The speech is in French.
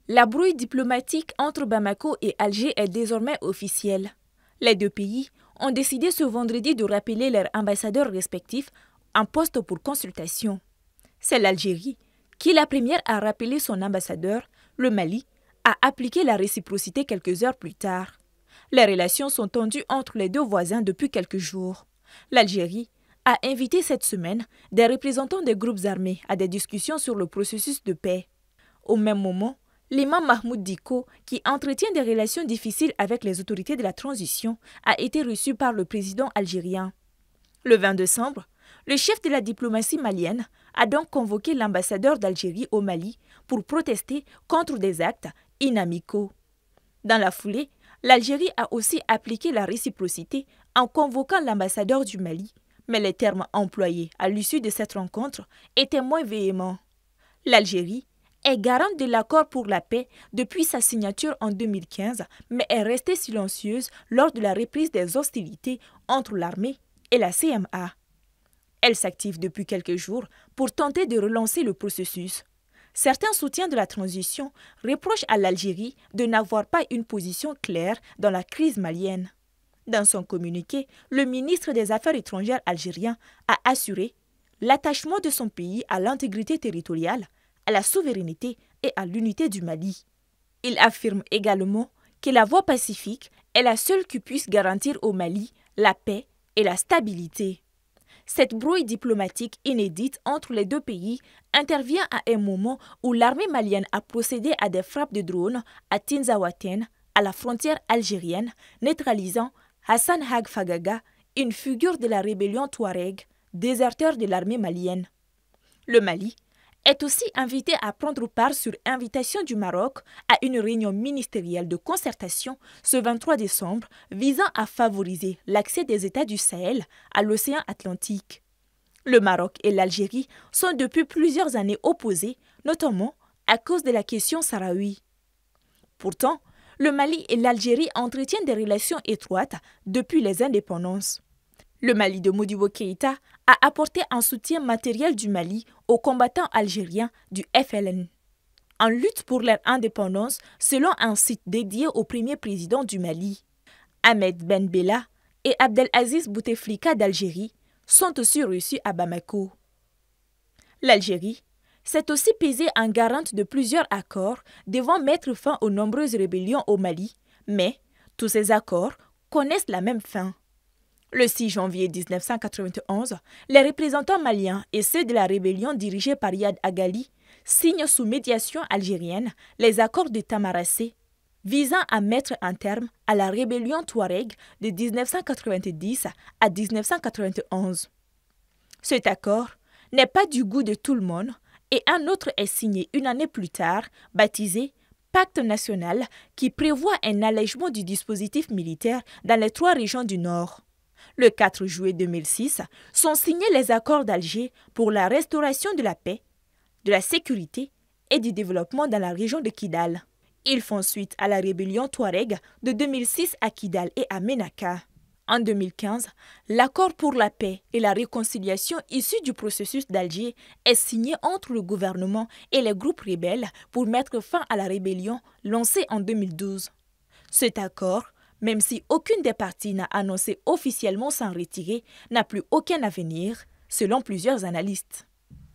La brouille diplomatique entre Bamako et Alger est désormais officielle. Les deux pays ont décidé ce vendredi de rappeler leurs ambassadeurs respectifs en poste pour consultation. C'est l'Algérie qui, la première à rappeler son ambassadeur, le Mali, a appliqué la réciprocité quelques heures plus tard. Les relations sont tendues entre les deux voisins depuis quelques jours. L'Algérie a invité cette semaine des représentants des groupes armés à des discussions sur le processus de paix. Au même moment, l'imam Mahmoud Dicko, qui entretient des relations difficiles avec les autorités de la transition, a été reçu par le président algérien. Le 20 décembre, le chef de la diplomatie malienne a donc convoqué l'ambassadeur d'Algérie au Mali pour protester contre des actes inamicaux. Dans la foulée, l'Algérie a aussi appliqué la réciprocité en convoquant l'ambassadeur du Mali, mais les termes employés à l'issue de cette rencontre étaient moins véhéments. L'Algérie est garante de l'accord pour la paix depuis sa signature en 2015, mais est restée silencieuse lors de la reprise des hostilités entre l'armée et la CMA. Elle s'active depuis quelques jours pour tenter de relancer le processus. Certains soutiens de la transition reprochent à l'Algérie de n'avoir pas une position claire dans la crise malienne. Dans son communiqué, le ministre des Affaires étrangères algérien a assuré l'attachement de son pays à l'intégrité territoriale, à la souveraineté et à l'unité du Mali. Il affirme également que la voie pacifique est la seule qui puisse garantir au Mali la paix et la stabilité. Cette brouille diplomatique inédite entre les deux pays intervient à un moment où l'armée malienne a procédé à des frappes de drones à Tinzaouaten, à la frontière algérienne, neutralisant Hassan Hag Fagaga, une figure de la rébellion Touareg, déserteur de l'armée malienne. Le Mali est aussi invité à prendre part sur invitation du Maroc à une réunion ministérielle de concertation ce 23 décembre visant à favoriser l'accès des États du Sahel à l'océan Atlantique. Le Maroc et l'Algérie sont depuis plusieurs années opposés, notamment à cause de la question sahraoui. Pourtant, le Mali et l'Algérie entretiennent des relations étroites depuis les indépendances. Le Mali de Modibo Keïta a apporté un soutien matériel du Mali aux combattants algériens du FLN. En lutte pour leur indépendance, selon un site dédié au premier président du Mali, Ahmed Ben Bella et Abdelaziz Bouteflika d'Algérie sont aussi reçus à Bamako. L'Algérie s'est aussi pesée en garante de plusieurs accords devant mettre fin aux nombreuses rébellions au Mali, mais tous ces accords connaissent la même fin. Le 6 janvier 1991, les représentants maliens et ceux de la rébellion dirigée par Yad Agali signent sous médiation algérienne les accords de Tamaracé, visant à mettre un terme à la rébellion Touareg de 1990 à 1991. Cet accord n'est pas du goût de tout le monde et un autre est signé une année plus tard, baptisé Pacte national, qui prévoit un allègement du dispositif militaire dans les 3 régions du Nord. Le 4 juillet 2006, sont signés les accords d'Alger pour la restauration de la paix, de la sécurité et du développement dans la région de Kidal. Ils font suite à la rébellion Touareg de 2006 à Kidal et à Ménaka. En 2015, l'accord pour la paix et la réconciliation issu du processus d'Alger est signé entre le gouvernement et les groupes rebelles pour mettre fin à la rébellion lancée en 2012. Cet accord, même si aucune des parties n'a annoncé officiellement s'en retirer, n'a plus aucun avenir, selon plusieurs analystes.